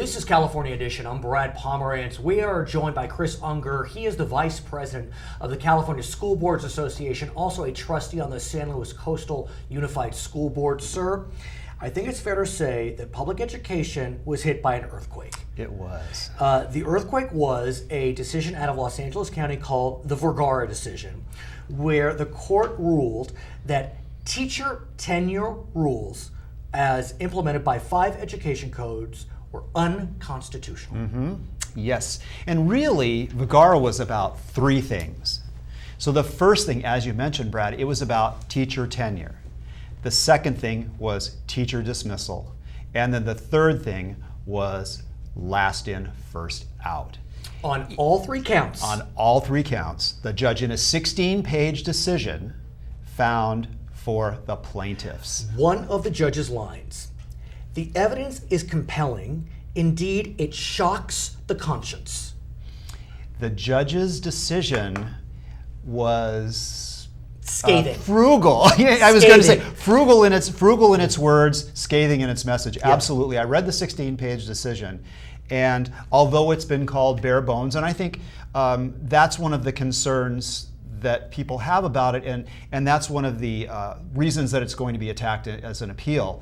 This is California Edition. I'm Brad Pomerance. We are joined by Chris Ungar. He is the Vice President of the California School Boards Association, also a trustee on the San Luis Coastal Unified School Board. Sir, I think it's fair to say that public education was hit by an earthquake. It was. The earthquake was a decision out of Los Angeles County called the Vergara decision, where the court ruled that teacher tenure rules as implemented by 5 education codes were unconstitutional. Mm-hmm. Yes, and really, Vergara was about 3 things. So the first thing, as you mentioned, Brad, it was about teacher tenure. The second thing was teacher dismissal. And then the third thing was last in, first out. On all 3 counts. On all 3 counts, the judge in a 16-page decision found for the plaintiffs. One of the judge's lines: "The evidence is compelling. Indeed, it shocks the conscience." The judge's decision was scathing. Frugal. I was going to say frugal in its words, scathing in its message. Yeah. Absolutely. I read the 16-page decision, and although it's been called bare bones, and I think that's one of the concerns that people have about it, and that's one of the reasons that it's going to be attacked as an appeal.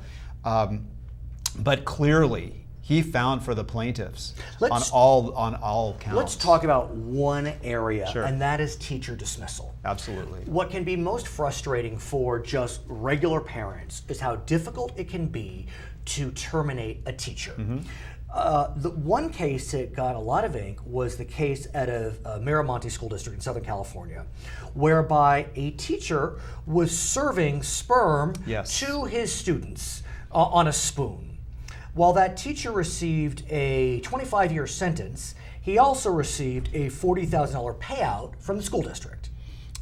But clearly, he found for the plaintiffs on all counts. Let's talk about one area, sure, and that is teacher dismissal. Absolutely. What can be most frustrating for just regular parents is how difficult it can be to terminate a teacher. Mm-hmm. The one case that got a lot of ink was the case out of Miramonte School District in Southern California, whereby a teacher was serving sperm to his students on a spoon. While that teacher received a 25-year sentence, he also received a $40,000 payout from the school district.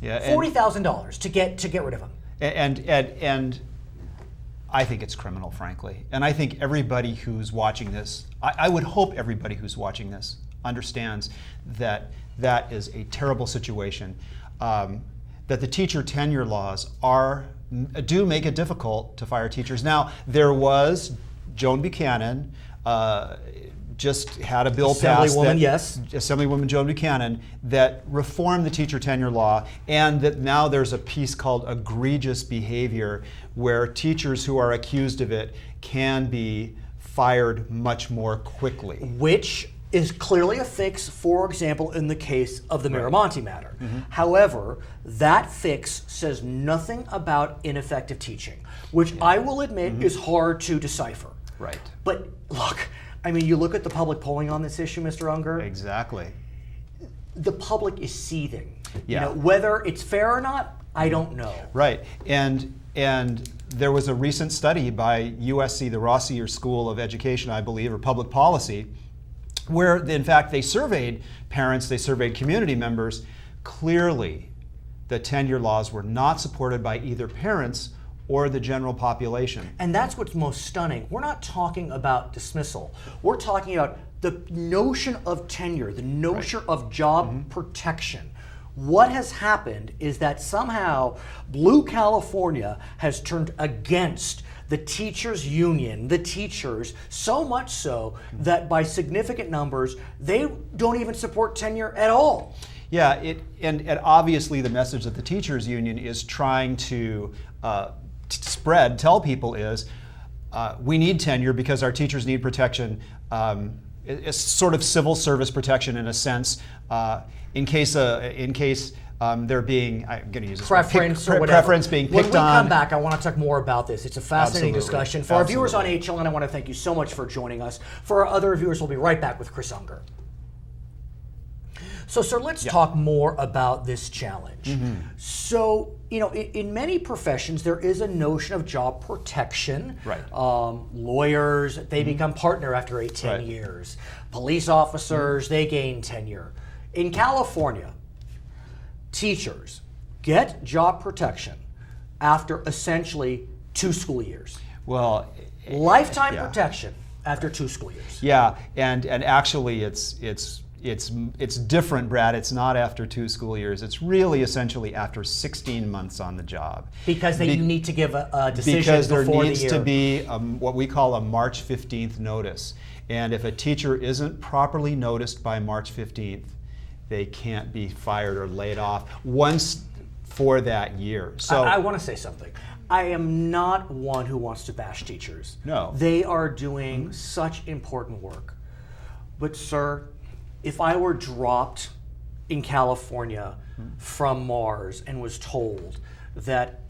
Yeah, $40,000 to get rid of him. And I think it's criminal, frankly. And I think everybody who's watching this, I would hope everybody who's watching this understands that that is a terrible situation. That the teacher tenure laws do make it difficult to fire teachers. Now, there was Joan Buchanan just had a bill passed. Assemblywoman Joan Buchanan, that reformed the teacher tenure law, and that now there's a piece called egregious behavior, where teachers who are accused of it can be fired much more quickly. Which is clearly a fix, for example, in the case of the Miramonte matter. Mm-hmm. However, that fix says nothing about ineffective teaching, which I will admit is hard to decipher. Right. But look, I mean, you look at the public polling on this issue, Mr. Ungar. Exactly. The public is seething. Yeah. Whether it's fair or not, I don't know. Right. And there was a recent study by USC, the Rossier School of Education, I believe, or Public Policy, where in fact they surveyed parents, they surveyed community members. Clearly, the tenure laws were not supported by either parents or the general population. And that's what's most stunning. We're not talking about dismissal. We're talking about the notion of tenure, the notion of job protection. What has happened is that somehow Blue California has turned against the teachers union, the teachers, so much so that by significant numbers, they don't even support tenure at all. Yeah, and obviously the message that the teachers union is trying to tell people is we need tenure because our teachers need protection. It's sort of civil service protection in a sense, in case they're being, I'm going to use this preference word, preference being picked on. When we come back, I want to talk more about this. It's a fascinating discussion. For our viewers on HLN, I want to thank you so much for joining us. For our other viewers, we'll be right back with Chris Ungar. So, sir, let's talk more about this challenge. Mm-hmm. So, in many professions, there is a notion of job protection. Right. Lawyers, they become partner after 10 years. Police officers, they gain tenure. In California, teachers get job protection after essentially 2 school years. Well, lifetime protection after 2 school years. Yeah, and actually it's it's different, Brad. It's not after 2 school years. It's really essentially after 16 months on the job. Because you need to give a decision because there before needs the year. to be what we call a March 15th notice. And if a teacher isn't properly noticed by March 15th, they can't be fired or laid off once for that year. So I want to say something. I am not one who wants to bash teachers. No. They are doing such important work. But sir, if I were dropped in California from Mars and was told that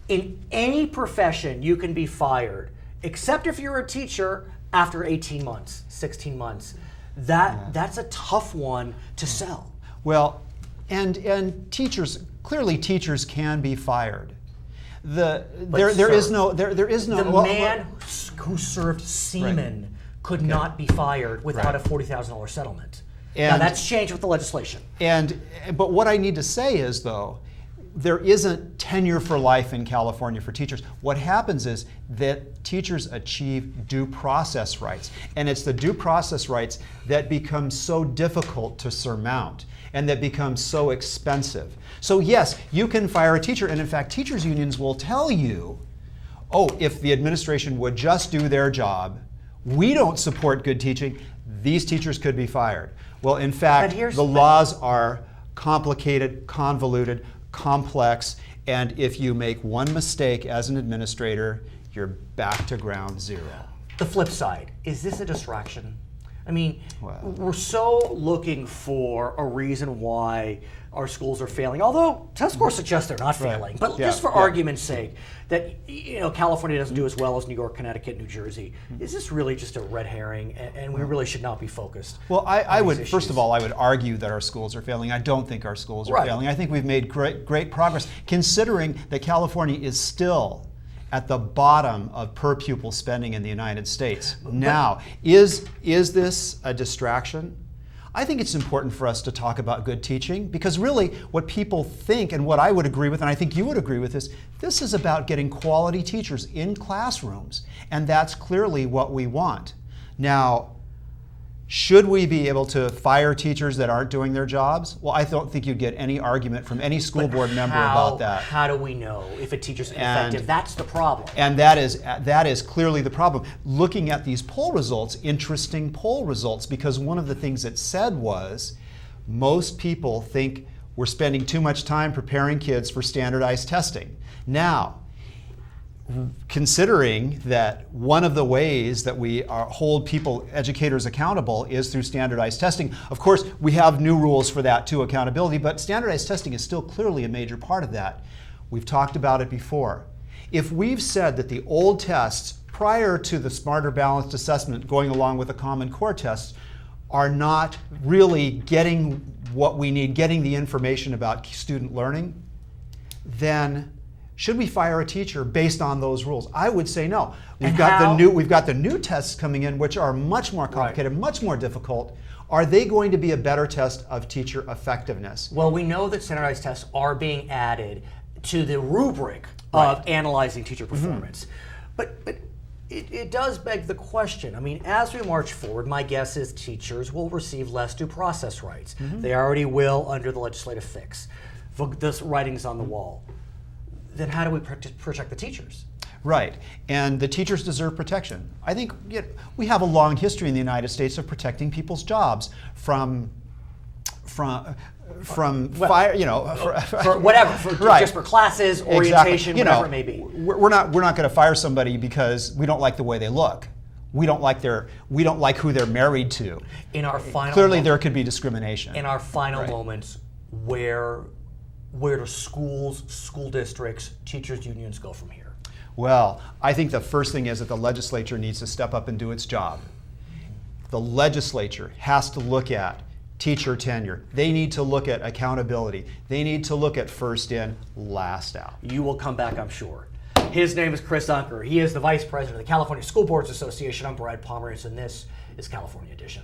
in any profession you can be fired, except if you're a teacher after 18 months, 16 months, that's a tough one to sell. Well, and teachers, clearly teachers can be fired. There is no. The man who served seamen could not be fired without a $40,000 settlement. Now that's changed with the legislation. But what I need to say is, though, there isn't tenure for life in California for teachers. What happens is that teachers achieve due process rights, and it's the due process rights that become so difficult to surmount and that become so expensive. So yes, you can fire a teacher, and in fact, teachers unions will tell you, oh, if the administration would just do their job, we don't support good teaching, these teachers could be fired. Well, in fact, the laws are complicated, convoluted, complex, and if you make one mistake as an administrator, you're back to ground zero. The flip side, is this a distraction? I mean, we're so looking for a reason why our schools are failing, although test scores suggest they're not failing. But just for argument's sake, that California doesn't do as well as New York, Connecticut, New Jersey. Is this really just a red herring, and we really should not be focused? Well, I would first of all, I would argue that our schools are failing. I don't think our schools are failing. I think we've made great progress, considering that California is still at the bottom of per pupil spending in the United States. Now, is this a distraction? I think it's important for us to talk about good teaching, because really what people think, and what I would agree with, and I think you would agree with, is this is about getting quality teachers in classrooms, and that's clearly what we want. Now, should we be able to fire teachers that aren't doing their jobs? Well, I don't think you'd get any argument from any school board member about that. How do we know if a teacher's ineffective? That's the problem. And that is clearly the problem. Looking at these poll results, interesting poll results, because one of the things it said was most people think we're spending too much time preparing kids for standardized testing. Now, considering that one of the ways that we hold educators accountable is through standardized testing. Of course, we have new rules for that too, accountability, but standardized testing is still clearly a major part of that. We've talked about it before. If we've said that the old tests prior to the Smarter Balanced Assessment going along with the Common Core tests are not really getting what we need, getting the information about student learning, then should we fire a teacher based on those rules? I would say no. We've got the new tests coming in, which are much more complicated, much more difficult. Are they going to be a better test of teacher effectiveness? Well, we know that standardized tests are being added to the rubric of analyzing teacher performance. But it does beg the question. I mean, as we march forward, my guess is teachers will receive less due process rights. They already will under the legislative fix. The writing's on the wall. Then how do we protect the teachers? Right, and the teachers deserve protection. I think we have a long history in the United States of protecting people's jobs from fire, for whatever, just for classes, orientation, whatever it may be. We're not going to fire somebody because we don't like the way they look. We don't like who they're married to. In our final clearly there could be discrimination. In our final moments, where do schools, school districts, teachers unions go from here? Well, I think the first thing is that the legislature needs to step up and do its job. The legislature has to look at teacher tenure. They need to look at accountability. They need to look at first in, last out. You will come back, I'm sure. His name is Chris Ungar. He is the Vice President of the California School Boards Association. I'm Brad Pomerance, and this is California Edition.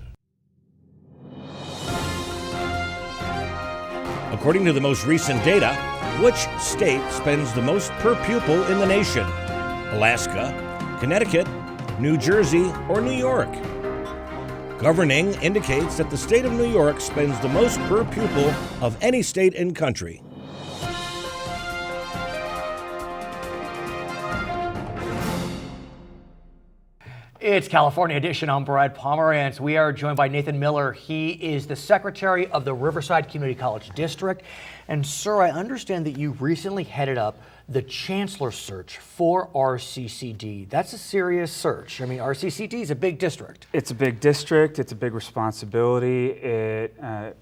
According to the most recent data, which state spends the most per pupil in the nation? Alaska, Connecticut, New Jersey, or New York? Governing indicates that the state of New York spends the most per pupil of any state in country. It's California Edition. I'm Brad Pomerance. We are joined by Nathan Miller. He is the Secretary of the Riverside Community College District. And sir, I understand that you recently headed up the Chancellor search for RCCD. That's a serious search. I mean, RCCD is a big district. It's a big district. It's a big responsibility. It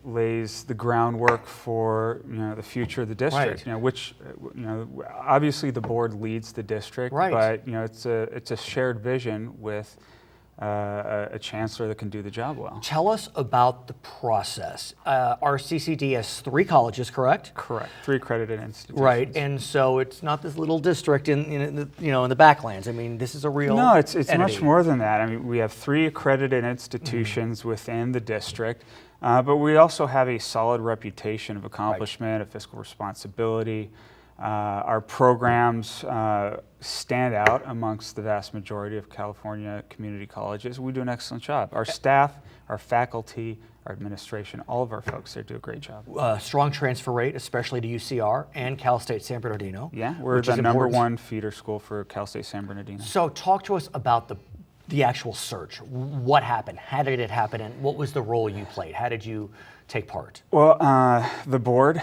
lays the groundwork for the future of the district. Right. Which obviously the board leads the district, right. But it's a shared vision with a chancellor that can do the job well. Tell us about the process. RCCD has 3 colleges, correct? Correct. 3 accredited institutions. Right, and so it's not this little district in the Backlands. I mean, this is a real No, it's entity. much more than that. I mean, we have 3 accredited institutions within the district, but we also have a solid reputation of accomplishment, of fiscal responsibility. Our programs stand out amongst the vast majority of California community colleges. We do an excellent job. Our staff, our faculty, our administration, all of our folks there do a great job. Strong transfer rate, especially to UCR and Cal State San Bernardino. Yeah, we're the number 1 feeder school for Cal State San Bernardino. So talk to us about the actual search. What happened? How did it happen? And what was the role you played? How did you take part? Well, the board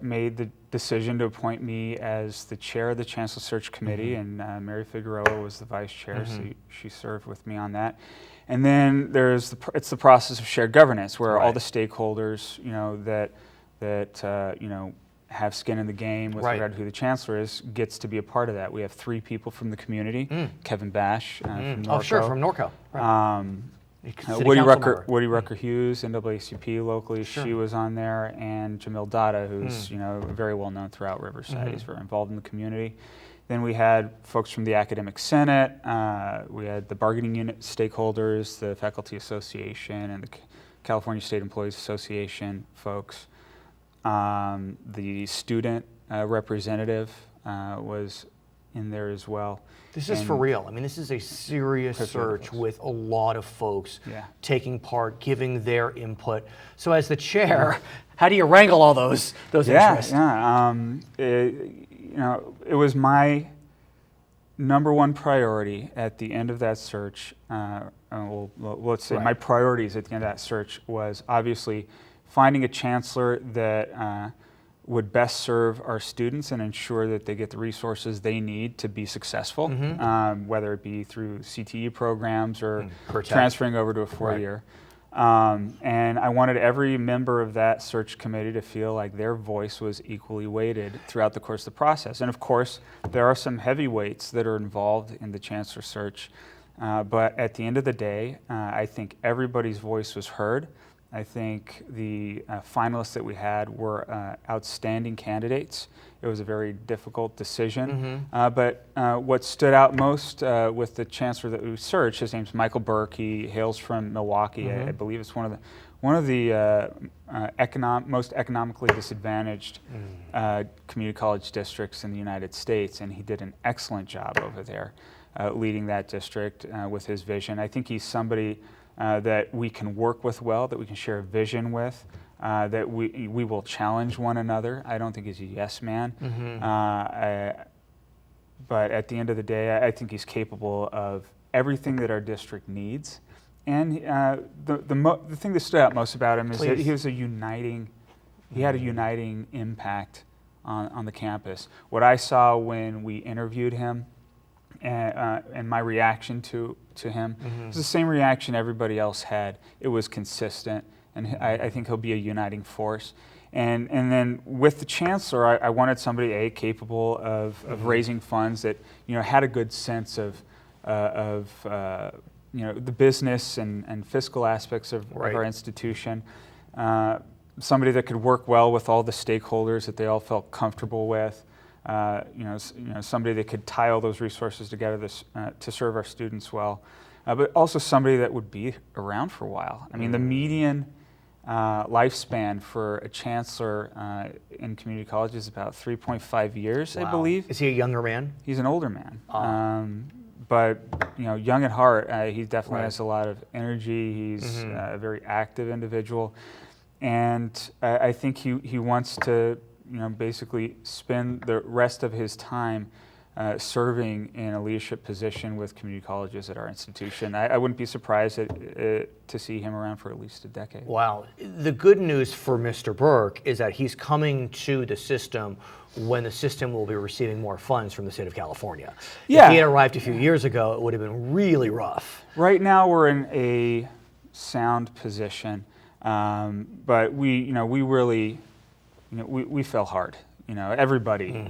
made the decision to appoint me as the chair of the Chancellor Search Committee, and Mary Figueroa was the vice chair, so she served with me on that. And then there's it's the process of shared governance, where all the stakeholders, that have skin in the game with regard to who the chancellor is, gets to be a part of that. We have 3 people from the community: Kevin Bash from Norco. Oh, sure, from Norco. Right. Woody Rucker Hughes, NAACP locally, she was on there, and Jamil Dada, who's very well known throughout Riverside. He's very involved in the community. Then we had folks from the Academic Senate, we had the bargaining unit stakeholders, the Faculty Association, and the California State Employees Association folks. The student representative was in there as well. This is for real. I mean, this is a serious search with a lot of folks taking part, giving their input. So as the chair, how do you wrangle all those interests? It was my number 1 priority at the end of that search. Let's say my priorities at the end of that search was obviously finding a chancellor that would best serve our students and ensure that they get the resources they need to be successful, whether it be through CTE programs or transferring over to a 4-year. And I wanted every member of that search committee to feel like their voice was equally weighted throughout the course of the process. And of course, there are some heavyweights that are involved in the chancellor search, but at the end of the day, I think everybody's voice was heard. I think the finalists that we had were outstanding candidates. It was a very difficult decision. But what stood out most with the chancellor that we searched, his name's Michael Burke. He hails from Milwaukee. I believe it's one of the most economically disadvantaged community college districts in the United States, and he did an excellent job over there leading that district with his vision. I think he's somebody that we can work with well, that we can share a vision with, that we will challenge one another. I don't think he's a yes man, but at the end of the day, I think he's capable of everything that our district needs. And the thing that stood out most about him is that he was he had a uniting impact on the campus. What I saw when we interviewed him, and my reaction to him was the same reaction everybody else had. It was consistent, and I think he'll be a uniting force. And then with the chancellor, I wanted somebody capable of raising funds that had a good sense of the business and fiscal aspects of our institution. Somebody that could work well with all the stakeholders that they all felt comfortable with. Somebody that could tie all those resources together to serve our students well, but also somebody that would be around for a while. I mean, the median lifespan for a chancellor in community college is about 3.5 years, I believe. Is he a younger man? He's an older man. but young at heart, he definitely Right. has a lot of energy. He's a very active individual, and I think he wants to basically spend the rest of his time serving in a leadership position with community colleges at our institution. I wouldn't be surprised to see him around for at least a decade. Wow. The good news for Mr. Burke is that he's coming to the system when the system will be receiving more funds from the state of California. Yeah. If he had arrived a few years ago, it would have been really rough. Right now, we're in a sound position, but we really, we fell hard. Everybody,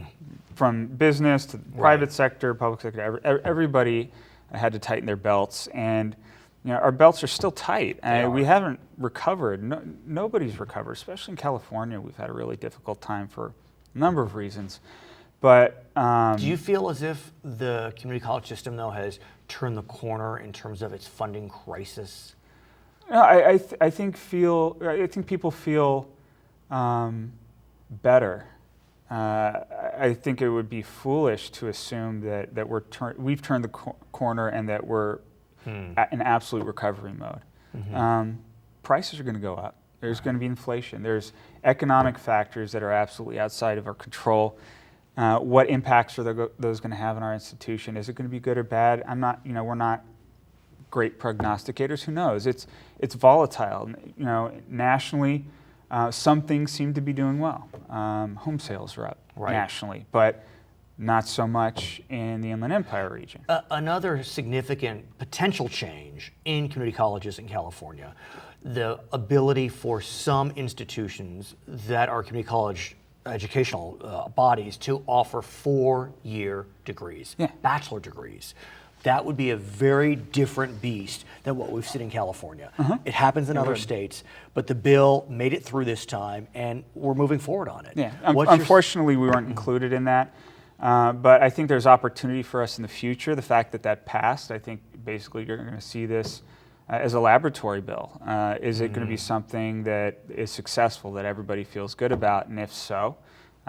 from business to private sector, public sector, everybody had to tighten their belts, and our belts are still tight. We haven't recovered. Nobody's recovered, especially in California. We've had a really difficult time for a number of reasons. But do you feel as if the community college system, though, has turned the corner in terms of its funding crisis? I think people feel better. I think it would be foolish to assume that we've turned the corner and that we're in absolute recovery mode. Prices are going to go up. There's going to be inflation. There's economic factors that are absolutely outside of our control. What impacts are those going to have on our institution? Is it going to be good or bad? We're not great prognosticators. Who knows? It's volatile. Nationally, some things seem to be doing well. Home sales are up nationally, but not so much in the Inland Empire region. Another significant potential change in community colleges in California, the ability for some institutions that are community college educational bodies to offer 4-year degrees, bachelor degrees. That would be a very different beast than what we've seen in California. It happens in other states, but the bill made it through this time, and we're moving forward on it. Yeah. Unfortunately, we weren't included in that, but I think there's opportunity for us in the future. The fact that passed, I think basically you're going to see this as a laboratory bill. Is it going to be something that is successful, that everybody feels good about, and if so,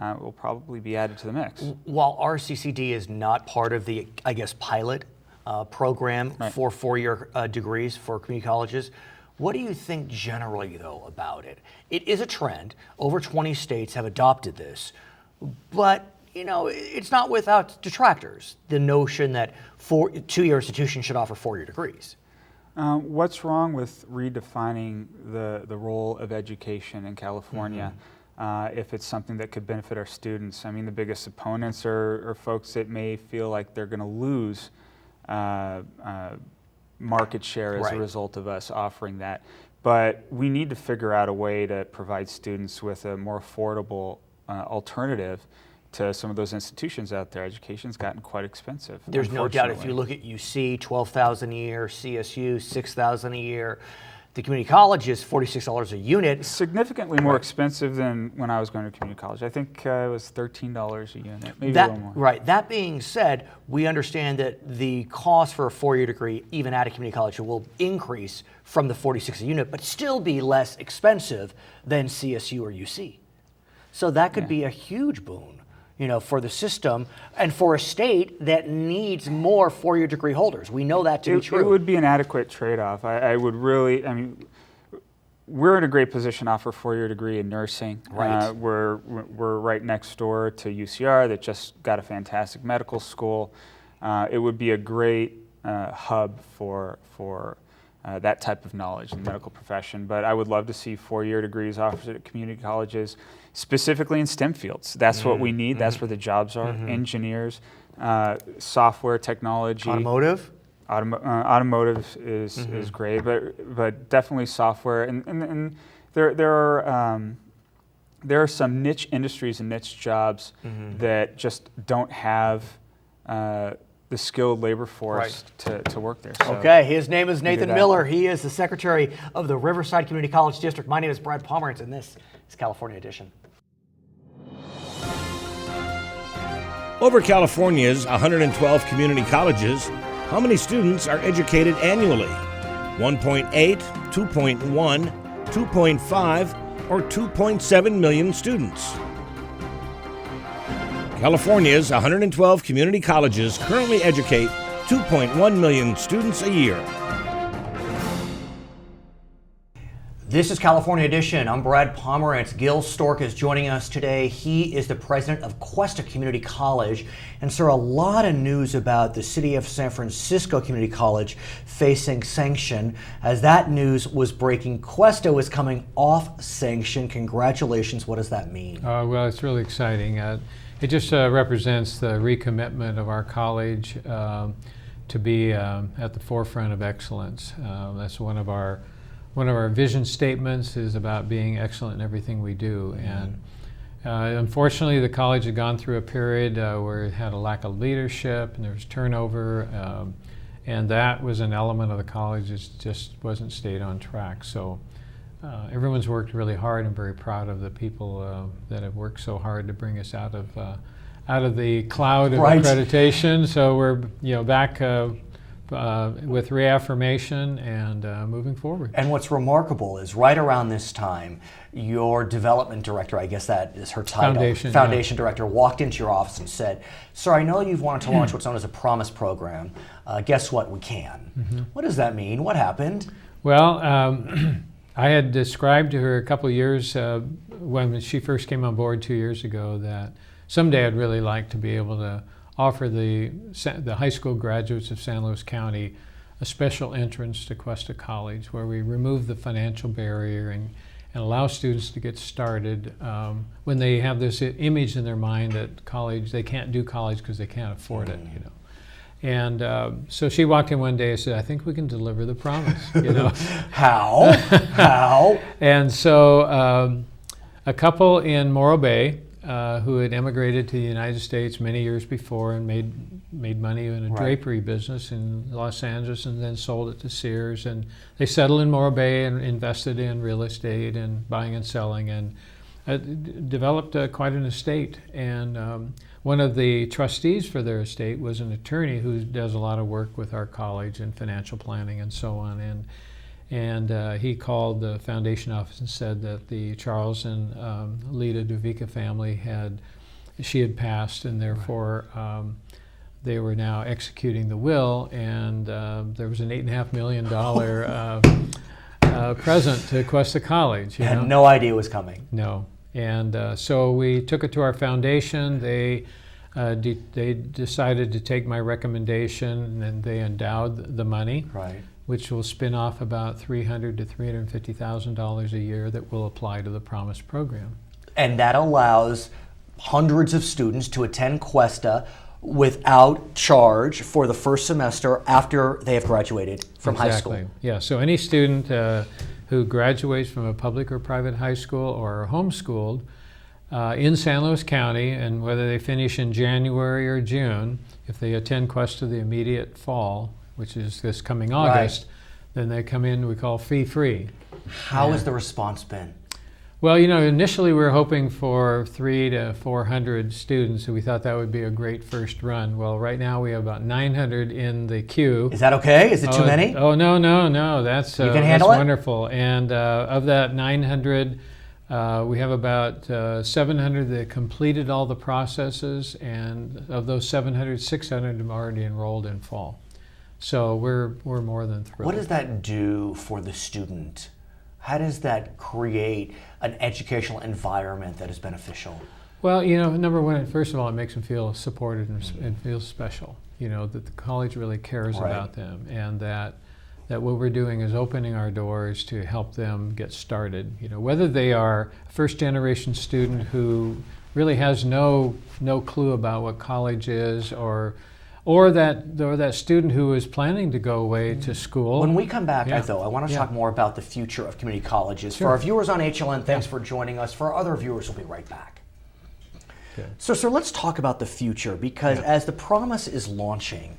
it will probably be added to the mix. While RCCD is not part of the, pilot program for 4-year degrees for community colleges, what do you think generally, though, about it? It is a trend. Over 20 states have adopted this, but it's not without detractors. The notion that 2-year institutions should offer 4-year degrees. What's wrong with redefining the role of education in California if it's something that could benefit our students? I mean, the biggest opponents are folks that may feel like they're going to lose market share as a result of us offering that. But we need to figure out a way to provide students with a more affordable alternative to some of those institutions out there. Education's gotten quite expensive. There's no doubt. If you look at UC, $12,000 a year, CSU, $6,000 a year. The community college is $46 a unit. Significantly more expensive than when I was going to community college. I think it was $13 a unit, maybe a little more. Right. That being said, we understand that the cost for a 4-year degree, even at a community college, will increase from the $46 a unit, but still be less expensive than CSU or UC. So that could be a huge boon, for the system and for a state that needs more 4-year degree holders. We know that to be true. It would be an adequate trade-off. We're in a great position to offer a 4-year degree in nursing. Right. We're right next door to UCR that just got a fantastic medical school. It would be a great hub for that type of knowledge in the medical profession. But I would love to see 4-year degrees offered at community colleges, specifically in STEM fields. That's what we need. That's where the jobs are. Engineers, software, technology. Automotive? Automotive is great, but definitely software. And there are some niche industries and niche jobs that just don't have the skilled labor force to work there. So okay, his name is Nathan Miller. He is the secretary of the Riverside Community College District. My name is Brad Pomerance, and this is California Edition. Over California's 112 community colleges, how many students are educated annually? 1.8, 2.1, 2.5, or 2.7 million students? California's 112 community colleges currently educate 2.1 million students a year. This is California Edition. I'm Brad Pomerance. Gil Stork is joining us today. He is the president of Cuesta Community College. And sir, a lot of news about the city of San Francisco Community College facing sanction. As that news was breaking, Cuesta was coming off sanction. Congratulations. What does that mean? Well, it's really exciting. It just represents the recommitment of our college to be at the forefront of excellence. That's one of our vision statements is about being excellent in everything we do. And unfortunately, the college had gone through a period where it had a lack of leadership and there was turnover, and that was an element of the college that just wasn't stayed on track. So everyone's worked really hard. I'm very proud of the people that have worked so hard to bring us out of the cloud of accreditation. So we're back with reaffirmation and moving forward. And what's remarkable is right around this time, your development director, I guess that is her title, foundation director, walked into your office and said, "Sir, I know you've wanted to launch what's known as a Promise program. Guess what? We can." Mm-hmm. What does that mean? What happened? Well, I had described to her a couple of years when she first came on board 2 years ago that someday I'd really like to be able to offer the high school graduates of San Luis County a special entrance to Cuesta College where we remove the financial barrier and allow students to get started when they have this image in their mind that college, they can't do college because they can't afford it, you know. And so she walked in one day and said, "I think we can deliver the promise." You know, How? How? And so a couple in Morro Bay who had emigrated to the United States many years before and made money in a drapery business in Los Angeles and then sold it to Sears, and they settled in Morro Bay and invested in real estate and buying and selling and developed quite an estate. And one of the trustees for their estate was an attorney who does a lot of work with our college and financial planning and so on. And he called the foundation office and said that the Charles and Lita Duvica family had passed, and therefore they were now executing the will, and there was an $8.5 million present to Cuesta College. You had no idea it was coming. No. And so we took it to our foundation. They decided to take my recommendation, and they endowed the money. Right. Which will spin off about $300,000 to $350,000 a year that will apply to the Promise program. And that allows hundreds of students to attend Cuesta without charge for the first semester after they have graduated from high school. Yeah, so any student who graduates from a public or private high school or are homeschooled in San Luis County, and whether they finish in January or June, if they attend Cuesta the immediate fall, which is this coming August, then they come in, we call fee-free. How has the response been? Well, initially we were hoping for 300 to 400 students, and we thought that would be a great first run. Well, right now we have about 900 in the queue. Is that okay? Is it too many? Oh, no. That's wonderful. And of that 900, we have about 700 that completed all the processes, and of those 700, 600 have already enrolled in fall. So we're more than thrilled. What does that do for the student? How does that create an educational environment that is beneficial? Well, number one, first of all, it makes them feel supported and feel special. That the college really cares about them, and that what we're doing is opening our doors to help them get started. Whether they are a first-generation student who really has no clue about what college is, or that student who is planning to go away to school. When we come back, though, I want to talk more about the future of community colleges. Sure. For our viewers on HLN, thanks for joining us. For our other viewers, we'll be right back. Okay. So let's talk about the future, because as the Promise is launching,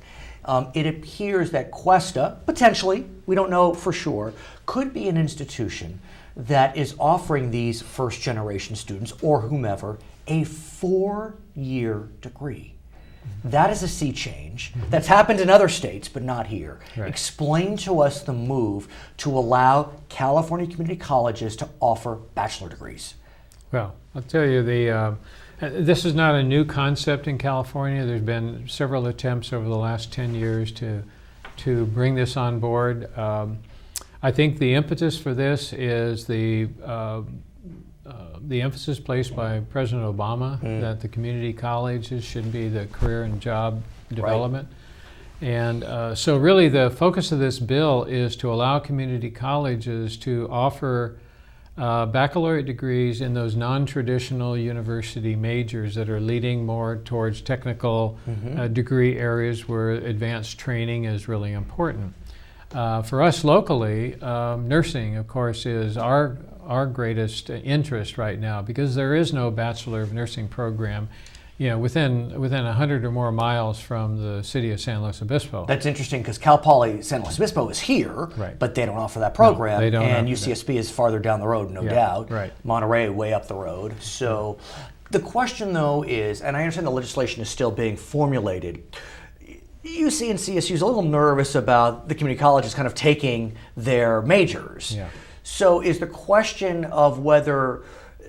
it appears that Cuesta, potentially, we don't know for sure, could be an institution that is offering these first-generation students, or whomever, a 4-year degree. That is a sea change. That's happened in other states, but not here. Right. Explain to us the move to allow California community colleges to offer bachelor degrees. Well, I'll tell you, This is not a new concept in California. There's been several attempts over the last 10 years to bring this on board. I think the impetus for this is the emphasis placed by President Obama that the community colleges should be the career and job development. And so really the focus of this bill is to allow community colleges to offer baccalaureate degrees in those non-traditional university majors that are leading more towards technical degree areas where advanced training is really important. For us locally, nursing, of course, is our greatest interest right now because there is no Bachelor of Nursing program, within 100 or more miles from the city of San Luis Obispo. That's interesting because Cal Poly San Luis Obispo is here, but they don't offer that program. No, they don't and offer UCSB is farther down the road, no doubt. Right. Monterey way up the road. So the question though is, and I understand the legislation is still being formulated, UC and CSU is a little nervous about the community colleges kind of taking their majors. Yeah. So is the question of whether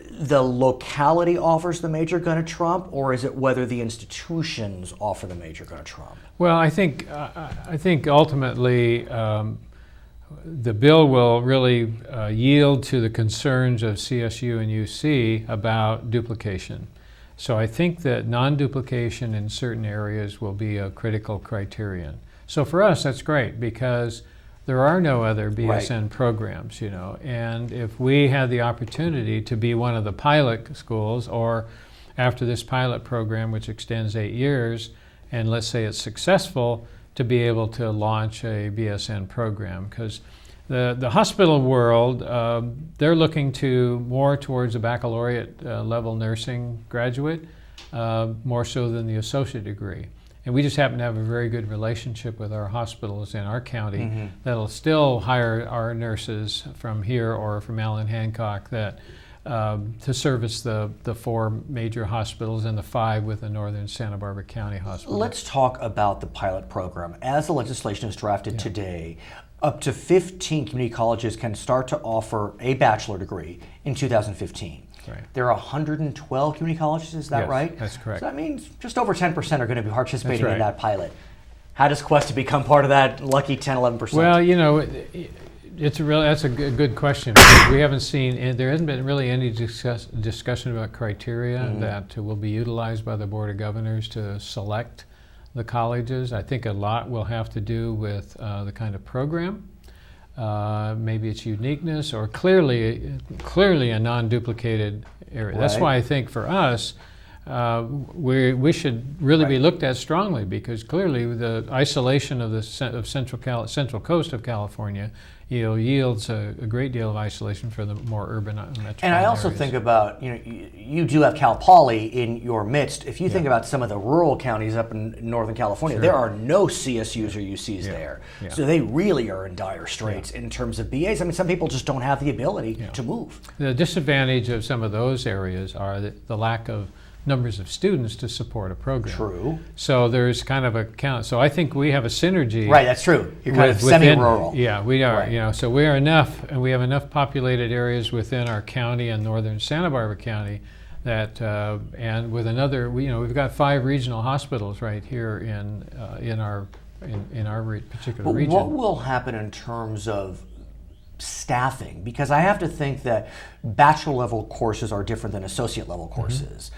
the locality offers the major going to trump, or is it whether the institutions offer the major going to trump? Well, I think ultimately the bill will really yield to the concerns of CSU and UC about duplication. So I think that non-duplication in certain areas will be a critical criterion. So for us, that's great because there are no other BSN programs, and if we had the opportunity to be one of the pilot schools, or after this pilot program, which extends 8 years, and let's say it's successful, to be able to launch a BSN program, because the hospital world, they're looking more towards a baccalaureate level nursing graduate, more so than the associate degree. And we just happen to have a very good relationship with our hospitals in our county that'll still hire our nurses from here or from Allen Hancock to service the 4 major hospitals and the 5 with the Northern Santa Barbara County Hospital. Let's talk about the pilot program. As the legislation is drafted today, up to 15 community colleges can start to offer a bachelor degree in 2015. Right. There are 112 community colleges, is that Yes, right? that's correct. So that means just over 10% are going to be participating That's right. in that pilot. How does Cuesta become part of that lucky 10, 11%? Well, that's a good question. Because we haven't seen, and there hasn't been really any discussion about criteria that will be utilized by the Board of Governors to select the colleges. I think a lot will have to do with the kind of program. Maybe its uniqueness, or clearly a non-duplicated area. That's why I think for us, we should really be looked at strongly, because clearly the isolation of the Central Coast of California yields a great deal of isolation for the more urban metropolitan And I also areas. think about, you do have Cal Poly in your midst. If you think about some of the rural counties up in Northern California, there are no CSUs or UCs there. Yeah. So they really are in dire straits in terms of BAs. I mean, some people just don't have the ability to move. The disadvantage of some of those areas are the lack of numbers of students to support a program. True. So there's kind of a count. So I think we have a synergy. Right, that's true. You're kind of semi-rural. Yeah, we are. Right. So we are enough, and we have enough populated areas within our county and northern Santa Barbara County that, and with another, we've got 5 regional hospitals right here in our particular region. What will happen in terms of staffing? Because I have to think that bachelor level courses are different than associate level courses.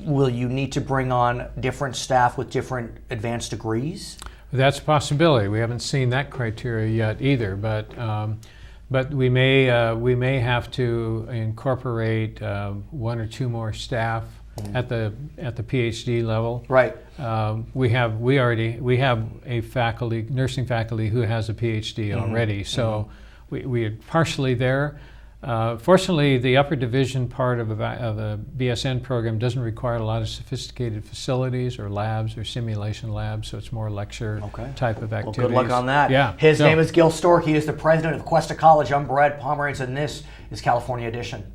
Will you need to bring on different staff with different advanced degrees? That's a possibility. We haven't seen that criteria yet either, but we may have to incorporate 1 or 2 more staff at the PhD level. Right. We have a nursing faculty who has a PhD already, so we are partially there. Fortunately, the upper division part of a BSN program doesn't require a lot of sophisticated facilities or labs or simulation labs, so it's more lecture type of activities. Well, good luck on that. Yeah. His name is Gil Stork. He is the president of Cuesta College. I'm Brad Pomerance, and this is California Edition.